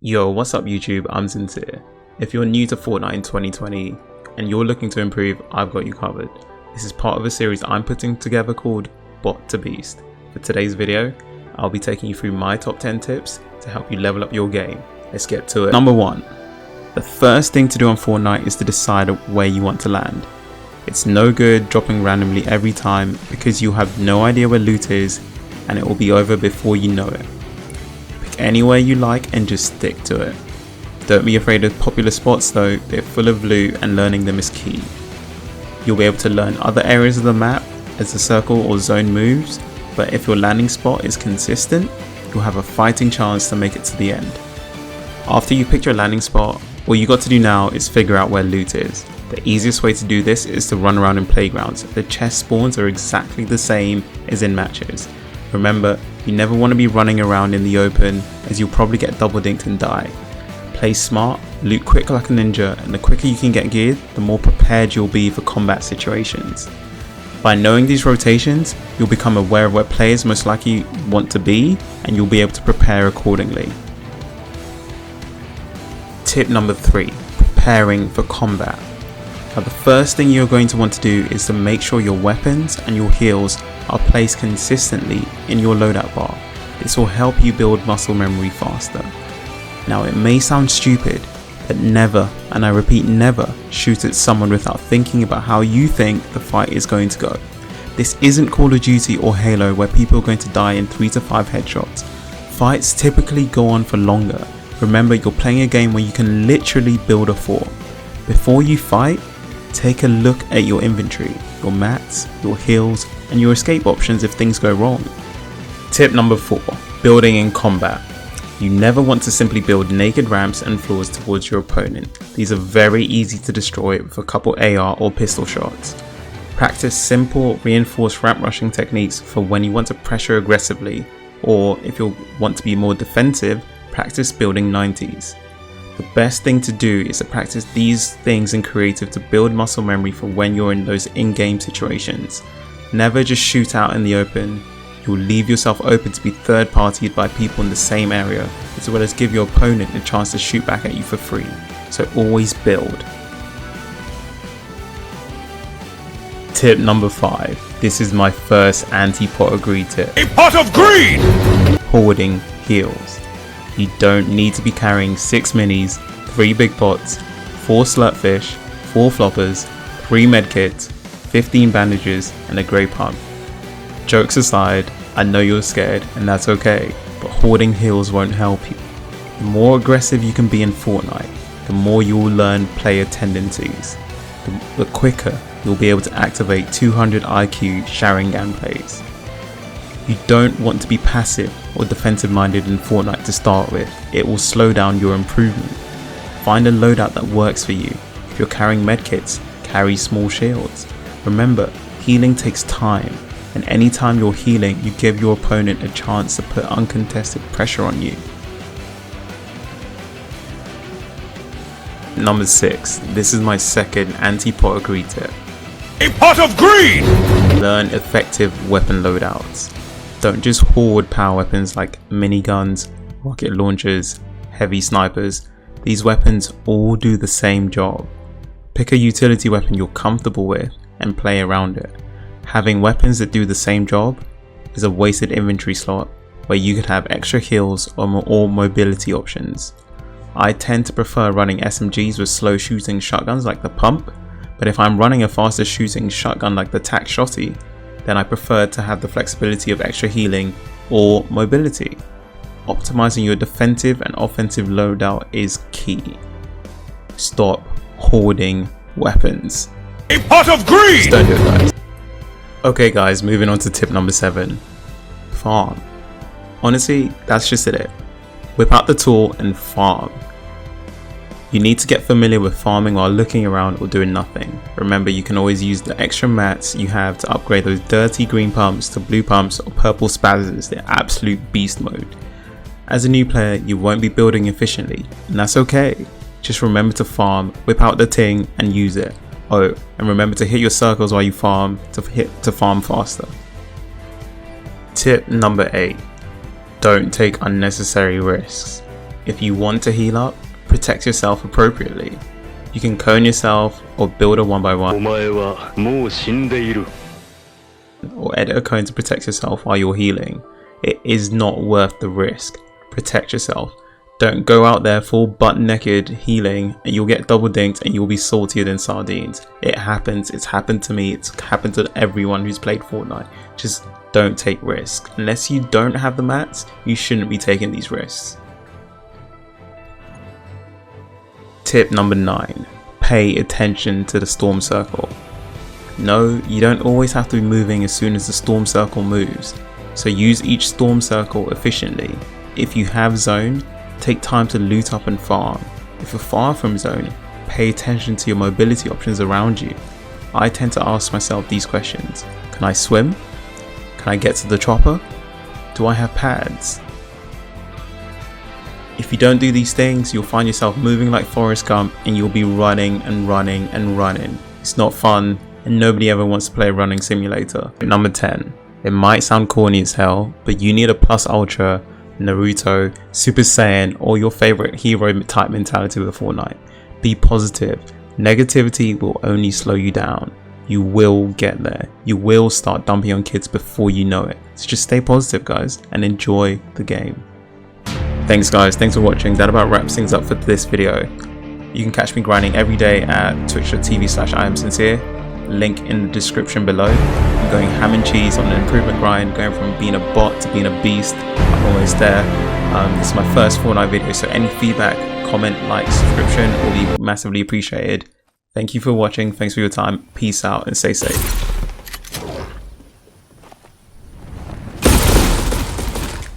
Yo, what's up YouTube, I'm Sincere. If you're new to Fortnite in 2020 and you're looking to improve, I've got you covered. This is part of a series I'm putting together called Bot to Beast. For today's video, I'll be taking you through my top 10 tips to help you level up your game. Let's get to it. Number 1. The first thing to do on Fortnite is to decide where you want to land. It's no good dropping randomly every time because you'll have no idea where loot is and it will be over before you know it. Pick anywhere you like and just stick to it. Don't be afraid of popular spots though, they're full of loot and learning them is key. You'll be able to learn other areas of the map as the circle or zone moves, but if your landing spot is consistent, you'll have a fighting chance to make it to the end. After you pick your landing spot, all you got to do now is figure out where loot is. The easiest way to do this is to run around in playgrounds. The chest spawns are exactly the same as in matches. Remember, you never want to be running around in the open as you'll probably get double dinked and die. Play smart, loot quick like a ninja, and the quicker you can get geared, the more prepared you'll be for combat situations. By knowing these rotations, you'll become aware of where players most likely want to be and you'll be able to prepare accordingly. Tip number 3, preparing for combat. Now the first thing you're going to want to do is to make sure your weapons and your heals are placed consistently in your loadout bar. This will help you build muscle memory faster. Now it may sound stupid, but never, and I repeat never, shoot at someone without thinking about how you think the fight is going to go. This isn't Call of Duty or Halo where people are going to die in 3 to 5 headshots. Fights typically go on for longer. Remember, you're playing a game where you can literally build a fort. Before you fight, take a look at your inventory, your mats, your heals, and your escape options if things go wrong. Tip number 4, building in combat. You never want to simply build naked ramps and floors towards your opponent. These are very easy to destroy with a couple AR or pistol shots. Practice simple reinforced ramp rushing techniques for when you want to pressure aggressively, or if you want to be more defensive, practice building 90s. The best thing to do is to practice these things in creative to build muscle memory for when you're in those in-game situations. Never just shoot out in the open. You'll leave yourself open to be third-partied by people in the same area, as well as give your opponent a chance to shoot back at you for free. So always build. Tip number 5. This is my first anti-pot of greed tip. A pot of greed! Hoarding heals. You don't need to be carrying 6 minis, 3 big pots, 4 slurpfish, 4 floppers, 3 medkits, 15 bandages, and a grey pump. Jokes aside, I know you're scared and that's okay, but hoarding heals won't help you. The more aggressive you can be in Fortnite, the more you will learn player tendencies. The quicker you'll be able to activate 200 IQ Sharingan plays. You don't want to be passive or defensive minded in Fortnite to start with. It will slow down your improvement. Find a loadout that works for you. If you're carrying medkits, carry small shields. Remember, healing takes time, and anytime you're healing, you give your opponent a chance to put uncontested pressure on you. Number 6. This is my second anti-pot of greed tip. A pot of greed! Learn effective weapon loadouts. Don't just hoard power weapons like miniguns, rocket launchers, heavy snipers. These weapons all do the same job. Pick a utility weapon you're comfortable with and play around it. Having weapons that do the same job is a wasted inventory slot where you could have extra heals or mobility options. I tend to prefer running SMGs with slow shooting shotguns like the pump, but if I'm running a faster shooting shotgun like the tac shotty, then I prefer to have the flexibility of extra healing or mobility. Optimizing your defensive and offensive loadout is key. Stop hoarding weapons. A pot of greed! Just don't do it, guys. Okay guys, moving on to tip number 7. Farm. Honestly, that's just it. Whip out the tool and farm. You need to get familiar with farming while looking around or doing nothing. Remember, you can always use the extra mats you have to upgrade those dirty green pumps to blue pumps or purple spazzers, they're absolute beast mode. As a new player, you won't be building efficiently, and that's okay. Just remember to farm, whip out the ting and use it. Oh, and remember to hit your circles while you farm to farm faster. Tip number 8. Don't take unnecessary risks. If you want to heal up, protect yourself appropriately. You can cone yourself or build a 1x1 or edit a cone to protect yourself while you're healing. It is not worth the risk. Protect yourself. Don't go out there full butt naked healing and you'll get double dinked and you'll be saltier than sardines. It happens. It's happened to me. It's happened to everyone who's played Fortnite. Just don't take risks. Unless you don't have the mats, you shouldn't be taking these risks. Tip number 9. Pay attention to the storm circle. No, you don't always have to be moving as soon as the storm circle moves. So use each storm circle efficiently. If you have zone, take time to loot up and farm. If you're far from zone, pay attention to your mobility options around you. I tend to ask myself these questions. Can I swim? Can I get to the chopper? Do I have pads? If you don't do these things, you'll find yourself moving like Forrest Gump and you'll be running and running and running. It's not fun and nobody ever wants to play a running simulator. Number 10. It might sound corny as hell, but you need a plus ultra, Naruto, Super Saiyan, or your favorite hero type mentality with Fortnite. Be positive. Negativity will only slow you down. You will get there. You will start dumping on kids before you know it. So just stay positive, guys, and enjoy the game. Thanks guys, thanks for watching. That about wraps things up for this video. You can catch me grinding every day at twitch.tv/IamSincere. Link in the description below. I'm going ham and cheese on an improvement grind, going from being a bot to being a beast. I'm almost there. This is my first Fortnite video, so any feedback, comment, like, subscription will be massively appreciated. Thank you for watching, thanks for your time, peace out and stay safe.